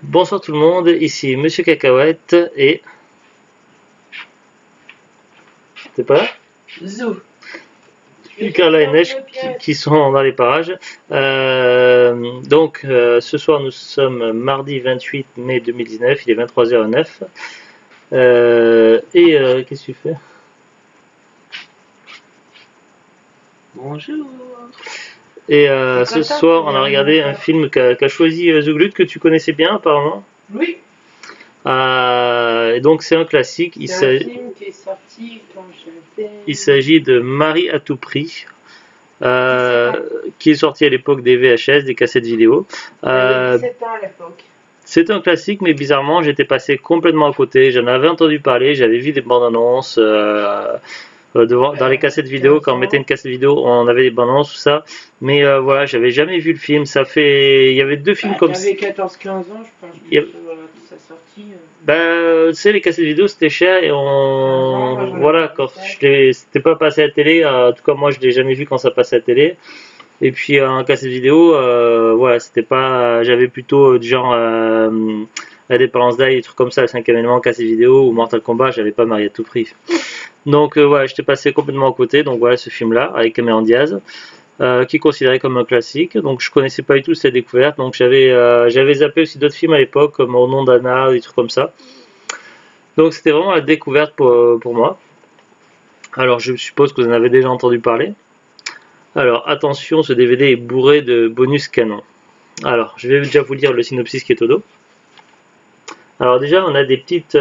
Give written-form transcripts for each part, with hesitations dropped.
Bonsoir tout le monde, ici Monsieur Cacahuète et... T'es pas là? Zou. Carla et Neige qui sont dans les parages. Ce soir nous sommes mardi 28 mai 2019, il est 23h09. Qu'est-ce que tu fais? Bonjour. Et ce soir on a regardé un film qu'a choisi The Glut que tu connaissais bien apparemment. Oui. Et donc c'est un classique. C'est un film qui est sorti quand j'étais... Il s'agit de Marie à tout prix. Qui est sorti à l'époque des VHS, des cassettes vidéo. 17 ans à l'époque. C'est un classique, mais bizarrement, j'étais passé complètement à côté. J'en avais entendu parler, j'avais vu des bandes annonces. Dans les cassettes vidéo, quand on mettait une cassette vidéo, on avait des bandes annonces, tout ça. Mais voilà, j'avais jamais vu le film. Il y avait deux films comme ça. J'avais 14-15 ans, je pense, sa sortie. Tu sais, les cassettes vidéo c'était cher et voilà, quand c'était pas passé à la télé, en tout cas moi je l'ai jamais vu quand ça passait à la télé. Et puis en cassette vidéo, voilà, c'était pas, j'avais plutôt du genre Independence Day, des trucs comme ça, le 5e élément, cassette vidéo ou Mortal Kombat, j'avais pas Marie à tout prix. Donc voilà, j'étais passé complètement à côté. Donc voilà ce film là avec Cameron Diaz. Qui est considéré comme un classique, donc je connaissais pas du tout cette découverte, donc j'avais zappé aussi d'autres films à l'époque comme Au nom d'Anna, des trucs comme ça, donc c'était vraiment la découverte pour moi. Alors je suppose que vous en avez déjà entendu parler. Alors attention, ce DVD est bourré de bonus canon. Alors je vais déjà vous lire le synopsis qui est au dos. Alors déjà on a des petites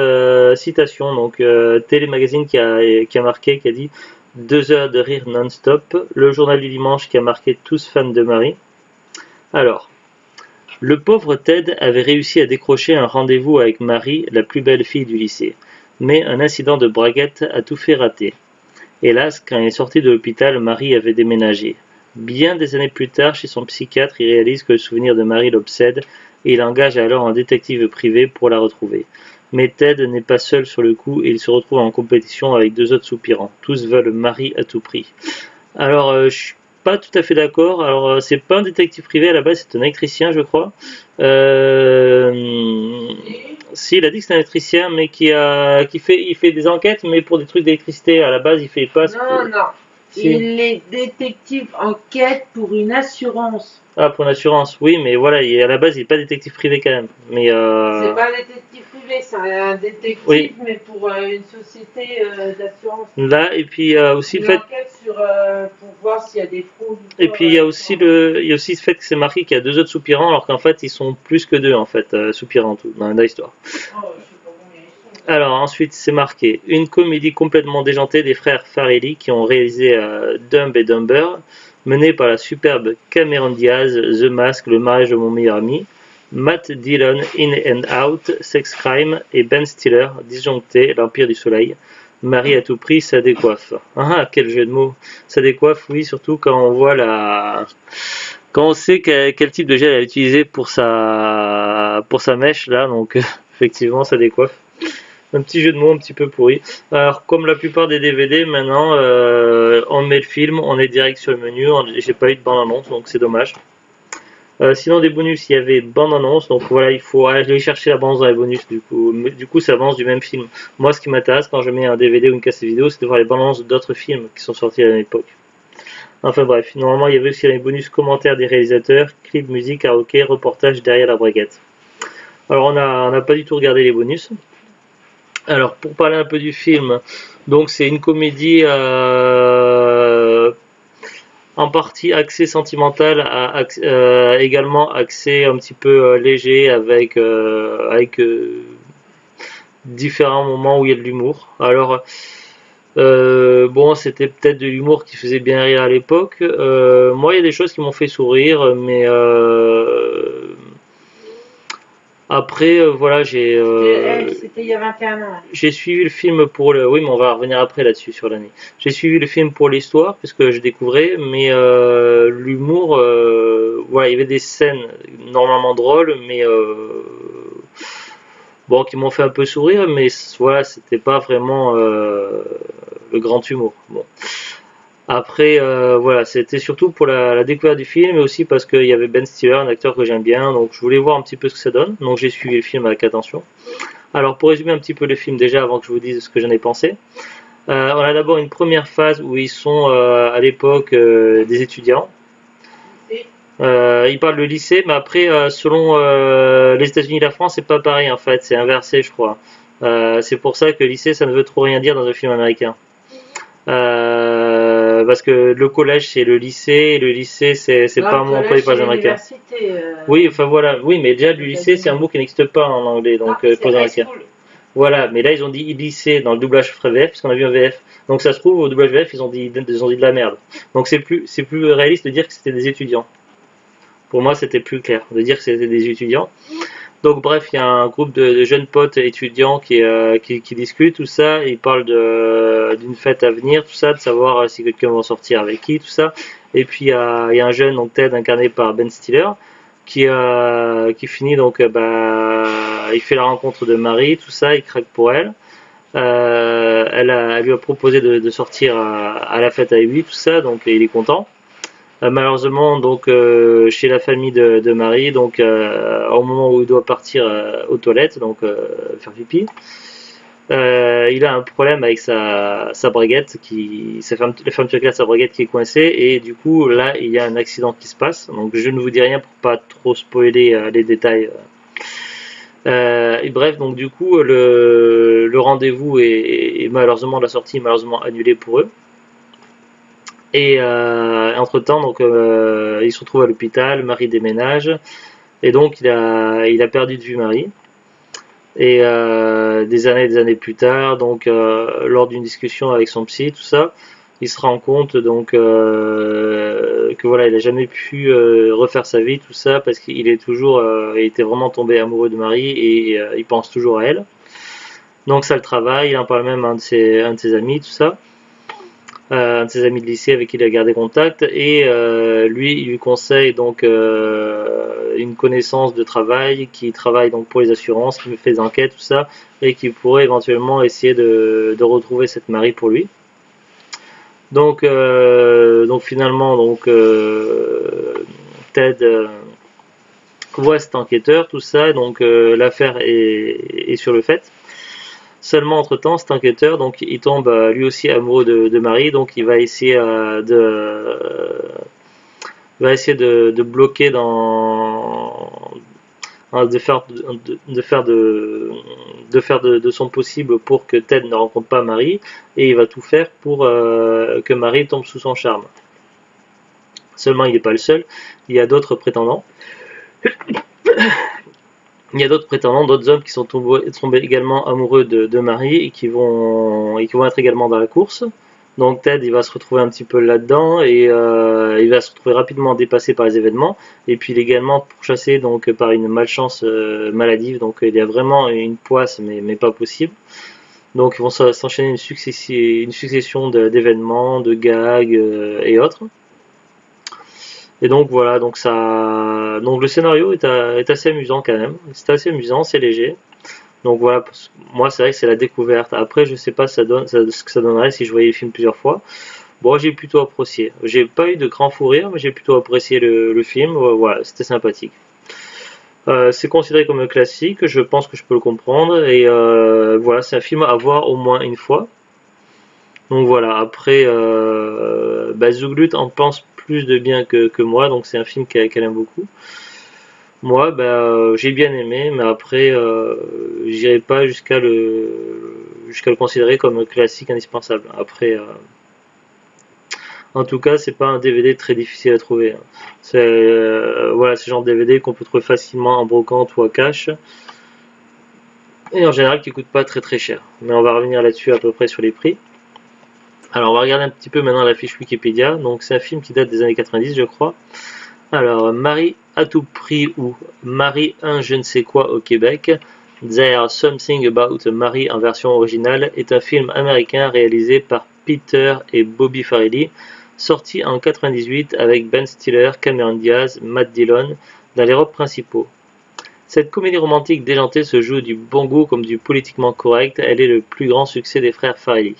citations, donc Télémagazine qui a marqué, qui a dit 2 heures de rire non-stop, le journal du dimanche qui a marqué tous fans de Marie. Alors, le pauvre Ted avait réussi à décrocher un rendez-vous avec Marie, la plus belle fille du lycée, mais un incident de braguette a tout fait rater. Hélas, quand il est sorti de l'hôpital, Marie avait déménagé. Bien des années plus tard, chez son psychiatre, il réalise que le souvenir de Marie l'obsède et il engage alors un détective privé pour la retrouver. Mais Ted n'est pas seul sur le coup et il se retrouve en compétition avec 2 autres soupirants. Tous veulent Marie à tout prix. Alors, je suis pas tout à fait d'accord. Alors, c'est pas un détective privé à la base, c'est un électricien, je crois. Si, il a dit que c'est un électricien, mais il fait des enquêtes, mais pour des trucs d'électricité. À la base, il fait pas. Non. Si. Il est détective enquête pour une assurance. Ah, pour une assurance, oui, mais voilà, à la base, il n'est pas détective privé quand même. Mais c'est pas un détective privé, c'est un détective, oui. Mais pour une société d'assurance. Là, et puis aussi une le fait. Enquête pour voir s'il y a des fraudes. Et puis il y a aussi le fait que c'est marqué qu'il y a 2 autres soupirants, alors qu'en fait, ils sont plus que 2 en fait, soupirants tout dans l'histoire. Oh, alors ensuite c'est marqué une comédie complètement déjantée des frères Farrelly qui ont réalisé Dumb et Dumber, menée par la superbe Cameron Diaz, The Mask, Le mariage de mon meilleur ami, Matt Dillon, In and Out, Sex Crime et Ben Stiller, Disjoncté, L'Empire du Soleil. Marie à tout prix, ça décoiffe. Ah, quel jeu de mots. Ça décoiffe, oui, surtout quand on voit quand on sait quel type de gel elle a utilisé pour sa mèche là, donc effectivement ça décoiffe. Un petit jeu de mots un petit peu pourri. Alors comme la plupart des DVD maintenant, on met le film, on est direct sur le menu, j'ai pas eu de bande-annonce donc c'est dommage. Sinon des bonus, il y avait bande-annonce, donc voilà, il faut aller chercher la bande dans les bonus du coup ça avance du même film. Moi ce qui m'intéresse quand je mets un DVD ou une cassette vidéo, c'est de voir les bandes-annonces d'autres films qui sont sortis à l'époque. Enfin bref, normalement il y avait aussi les bonus commentaires des réalisateurs, clips, musique, karaoké, reportage derrière la braguette. Alors on n'a pas du tout regardé les bonus. Alors pour parler un peu du film, donc c'est une comédie en partie axée sentimentale, également axée un petit peu léger avec différents moments où il y a de l'humour. Alors bon, c'était peut-être de l'humour qui faisait bien rire à l'époque. Moi, il y a des choses qui m'ont fait sourire, mais après, voilà, c'était il y a 21 ans. J'ai suivi le film pour le... Oui, mais on va revenir après là-dessus sur l'année. J'ai suivi le film pour l'histoire, puisque je découvrais, mais l'humour, voilà, il y avait des scènes normalement drôles, mais bon, qui m'ont fait un peu sourire, mais voilà, c'était pas vraiment le grand humour. Bon. Après, voilà, c'était surtout pour la découverte du film, mais aussi parce qu'il y avait Ben Stiller, un acteur que j'aime bien, donc je voulais voir un petit peu ce que ça donne. Donc j'ai suivi le film avec attention. Alors pour résumer un petit peu le film déjà, avant que je vous dise ce que j'en ai pensé, on a d'abord une première phase où ils sont à l'époque des étudiants. Ils parlent de lycée, mais après, selon les États-Unis et la France, c'est pas pareil en fait, c'est inversé, je crois. C'est pour ça que lycée, ça ne veut trop rien dire dans un film américain. Parce que le collège c'est le lycée, et le lycée c'est pas un mot employé par les Américains. Oui, enfin voilà, oui, mais déjà le lycée c'est un mot qui n'existe pas en anglais, donc pour les Américains. Voilà, mais là ils ont dit lycée dans le doublage VF, parce qu'on a vu un VF. Donc ça se trouve au doublage VF ils ont dit de la merde. Donc c'est plus réaliste de dire que c'était des étudiants. Pour moi c'était plus clair de dire que c'était des étudiants. Donc bref, il y a un groupe de jeunes potes étudiants qui discutent, tout ça, ils parlent d'une fête à venir, tout ça, de savoir si quelqu'un va sortir avec qui, tout ça. Et puis il y a un jeune, donc Ted, incarné par Ben Stiller, qui finit donc, il fait la rencontre de Marie, tout ça, il craque pour elle. Elle lui a proposé de sortir à la fête avec lui, tout ça, donc il est content. Malheureusement, donc chez la famille de Marie, donc au moment où il doit partir aux toilettes, donc faire pipi, il a un problème avec sa braguette, la fermeture de sa braguette qui est coincée, et du coup là il y a un accident qui se passe. Donc je ne vous dis rien pour pas trop spoiler les détails. Et bref, donc du coup le rendez-vous est malheureusement la sortie est malheureusement annulée pour eux. Et entre temps, donc il se retrouve à l'hôpital, Marie déménage, et donc il a perdu de vue Marie. Et des années plus tard, donc lors d'une discussion avec son psy, tout ça, il se rend compte donc que voilà, il a jamais pu refaire sa vie, tout ça, parce qu'il est toujours, il était vraiment tombé amoureux de Marie et il pense toujours à elle. Donc ça le travaille, il en parle même à un de ses amis, tout ça. Un de ses amis de lycée avec qui il a gardé contact, et lui il lui conseille donc une connaissance de travail qui travaille donc pour les assurances, qui fait des enquêtes, tout ça, et qui pourrait éventuellement essayer de retrouver cette Marie pour lui. Donc finalement Ted voit cet enquêteur, tout ça, donc l'affaire est sur le fait. Seulement entre temps, cet enquêteur, donc il tombe lui aussi amoureux de Marie, donc il va essayer de bloquer de faire de son possible pour que Ted ne rencontre pas Marie, et il va tout faire pour que Marie tombe sous son charme. Seulement il n'est pas le seul, il y a d'autres prétendants. Il y a d'autres prétendants, d'autres hommes qui sont tombés également amoureux de Marie et qui vont être également dans la course. Donc Ted il va se retrouver un petit peu là-dedans, et il va se retrouver rapidement dépassé par les événements, et puis il est également pourchassé donc par une malchance maladive, donc il y a vraiment une poisse mais pas possible. Donc ils vont s'enchaîner une succession d'événements, de gags et autres. Et donc voilà, donc le scénario est assez amusant quand même. C'est assez amusant, c'est léger. Donc voilà, moi c'est vrai que c'est la découverte. Après je sais pas ce que ça donnerait si je voyais le film plusieurs fois. Bon, j'ai plutôt apprécié. J'ai pas eu de grand fou rire, mais j'ai plutôt apprécié le film. Voilà, c'était sympathique. C'est considéré comme un classique, je pense que je peux le comprendre. Et voilà, c'est un film à voir au moins une fois. Donc voilà, après, Zouglut en pense plus de bien que moi, donc c'est un film qu'elle aime beaucoup. Moi, j'ai bien aimé, mais après, j'irai pas jusqu'à le considérer comme un classique indispensable. Après, en tout cas, c'est pas un DVD très difficile à trouver. C'est voilà, ce genre de DVD qu'on peut trouver facilement en brocante ou à cash, et en général qui coûte pas très cher. Mais on va revenir là-dessus à peu près sur les prix. Alors on va regarder un petit peu maintenant la fiche Wikipédia. Donc c'est un film qui date des années 90 je crois. Alors Marie à tout prix, ou Marie un je ne sais quoi au Québec, There's Something About Marie en version originale, est un film américain réalisé par Peter et Bobby Farrelly, sorti en 98 avec Ben Stiller, Cameron Diaz, Matt Dillon dans les rôles principaux. Cette comédie romantique déjantée se joue du bon goût comme du politiquement correct. Elle est le plus grand succès des frères Farrelly.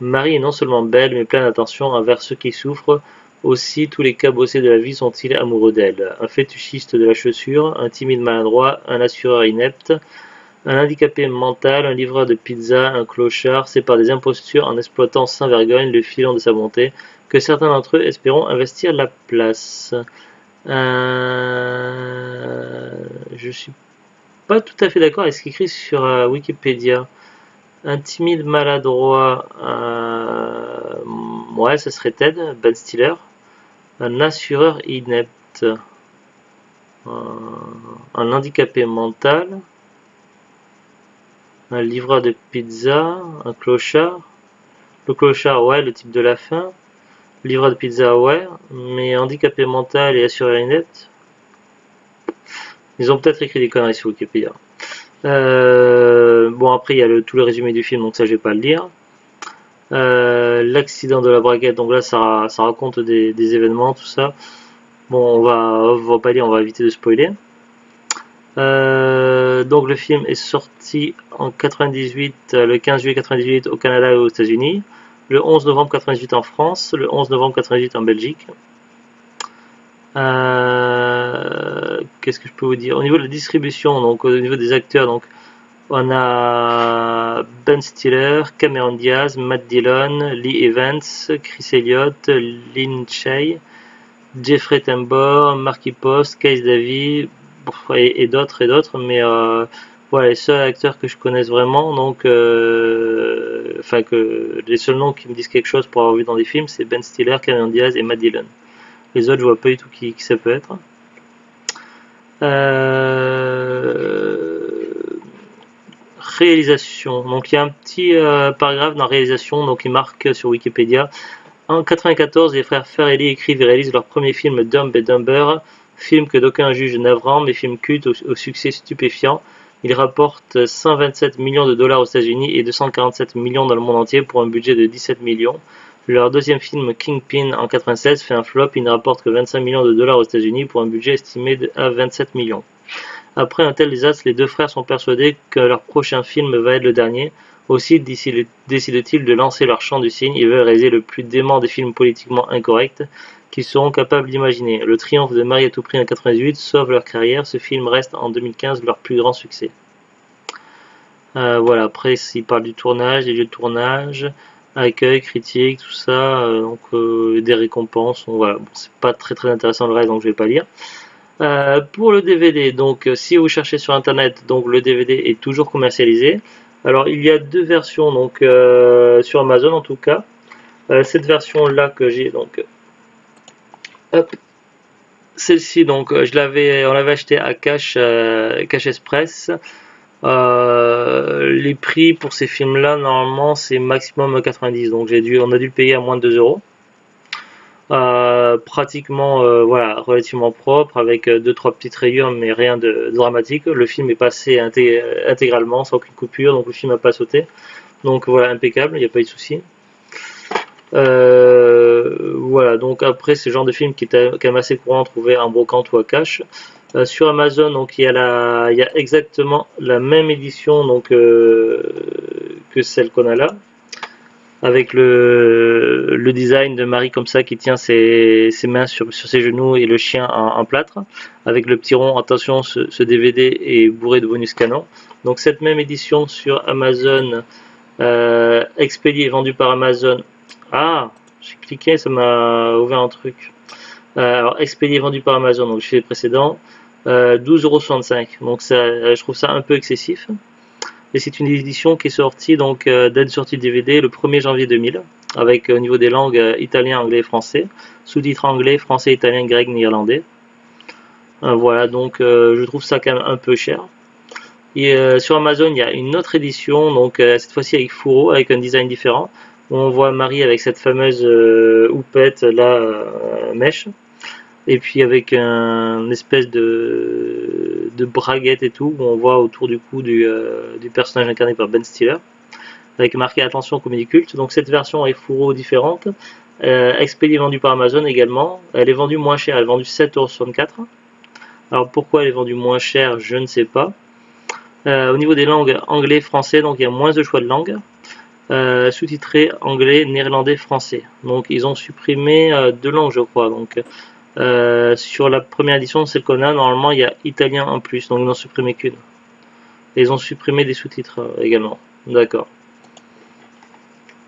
Marie est non seulement belle, mais pleine d'attention envers ceux qui souffrent. Aussi, tous les cabossés de la vie sont-ils amoureux d'elle. Un fétichiste de la chaussure, un timide maladroit, un assureur inepte, un handicapé mental, un livreur de pizza, un clochard, c'est par des impostures en exploitant sans vergogne le filon de sa bonté que certains d'entre eux espéront investir la place. Je suis pas tout à fait d'accord avec ce qui est écrit sur Wikipédia. Un timide maladroit, ouais, ça serait Ted, Ben Stiller. Un assureur inepte, un handicapé mental, un livreur de pizza, un clochard. Le clochard, ouais, le type de la fin. Livreur de pizza, ouais, mais handicapé mental et assureur inepte. Ils ont peut-être écrit des conneries sur Wikipédia. Bon, après, il y a tout le résumé du film, donc ça, je vais pas le lire. L'accident de la braguette, donc là, ça raconte des événements, tout ça. Bon, on va pas dire, on va éviter de spoiler. Donc le film est sorti en 98, le 15 juillet 98 au Canada et aux États-Unis, le 11 novembre 98 en France, le 11 novembre 98 en Belgique. Qu'est-ce que je peux vous dire? Au niveau de la distribution, donc au niveau des acteurs, donc on a Ben Stiller, Cameron Diaz, Matt Dillon, Lee Evans, Chris Elliott, Lin Shaye, Jeffrey Tambor, Marky Post, Case Davy et d'autres, mais voilà, les seuls acteurs que je connaisse vraiment, donc que les seuls noms qui me disent quelque chose pour avoir vu dans des films, c'est Ben Stiller, Cameron Diaz et Matt Dillon. Les autres, je vois pas du tout qui ça peut être. Réalisation. Donc il y a un petit paragraphe dans réalisation, donc il marque sur Wikipédia. En 1994, les frères Farrelly écrivent et réalisent leur premier film Dumb and Dumber, film que d'aucuns jugent navrant, mais film culte au succès stupéfiant. Il rapporte 127 millions de dollars aux États-Unis et 247 millions dans le monde entier pour un budget de 17 millions. Leur deuxième film Kingpin en 1996 fait un flop, il ne rapporte que 25 millions de dollars aux États-Unis pour un budget estimé à 27 millions. Après un tel désastre, les deux frères sont persuadés que leur prochain film va être le dernier. Aussi décident-ils de lancer leur chant du cygne et veulent réaliser le plus dément des films politiquement incorrects qu'ils seront capables d'imaginer. Le triomphe de Marie à tout prix en 1998 sauve leur carrière, ce film reste en 2015 leur plus grand succès. Voilà, après il parle du tournage, des lieux de tournage, accueil, critique, tout ça, des récompenses, voilà, bon, c'est pas très intéressant le reste, donc je vais pas lire. Pour le DVD, donc si vous cherchez sur internet, donc le DVD est toujours commercialisé. Alors il y a deux versions, donc sur Amazon en tout cas. Cette version là que j'ai, donc hop, celle-ci, donc on l'avait acheté à Cash Express. Les prix pour ces films là normalement c'est maximum 90, donc on a dû le payer à moins de 2 euros. Pratiquement voilà, relativement propre avec 2-3 petites rayures mais rien de dramatique. Le film est passé intégralement sans aucune coupure, donc le film n'a pas sauté, donc voilà, impeccable, il n'y a pas eu de souci. Voilà, donc après c'est le genre de film qui est quand même assez courant à trouver en brocante ou à cash. Sur Amazon, donc il y a exactement la même édition donc que celle qu'on a là, avec le design de Marie comme ça qui tient ses mains sur ses genoux et le chien en plâtre, avec le petit rond. Attention, ce DVD est bourré de bonus canon. Donc cette même édition sur Amazon, expédiée et vendue par Amazon. Ah, j'ai cliqué, ça m'a ouvert un truc. Alors expédié et vendu par Amazon, donc je fais le précédent, 12,65 €. Donc ça, je trouve ça un peu excessif. Et c'est une édition qui est sortie, donc date de sortie de DVD le 1er janvier 2000, avec au niveau des langues italien, anglais et français, sous-titres anglais, français, italien, grec, néerlandais. Voilà, donc je trouve ça quand même un peu cher. Et sur Amazon, il y a une autre édition, donc cette fois-ci avec fourreau, avec un design différent, où on voit Marie avec cette fameuse houppette là, mèche, et puis avec une espèce de braguette et tout, où on voit autour du cou du personnage incarné par Ben Stiller, avec marqué attention comédie culte. Donc cette version est fourreau différente, expédiée, vendue par Amazon également. Elle est vendue moins cher, elle est vendue 7,64 €. Alors pourquoi elle est vendue moins cher, je ne sais pas. Au niveau des langues, anglais, français, donc il y a moins de choix de langue. sous-titré anglais, néerlandais, français. Donc ils ont supprimé 2 langues, je crois. Donc sur la première édition, celle qu'on a, normalement il y a italien en plus, donc ils n'ont supprimé qu'une. Et ils ont supprimé des sous-titres également. D'accord.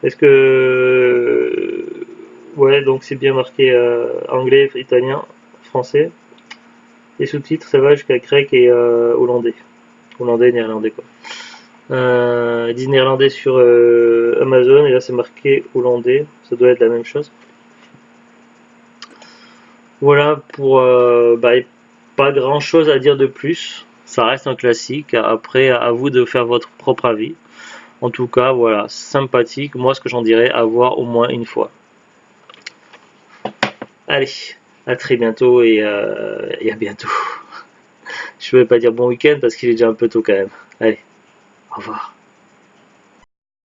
Est-ce que... Ouais, donc c'est bien marqué anglais, italien, français. Les sous-titres, ça va jusqu'à grec et hollandais. Hollandais, néerlandais, quoi. Ils disent néerlandais sur Amazon, et là c'est marqué hollandais. Ça doit être la même chose. Voilà pour... pas grand-chose à dire de plus. Ça reste un classique. Après, à vous de faire votre propre avis. En tout cas, voilà, sympathique. Moi, ce que j'en dirais, à voir au moins une fois. Allez, à très bientôt et à bientôt. Je ne vais pas dire bon week-end parce qu'il est déjà un peu tôt quand même. Allez, au revoir.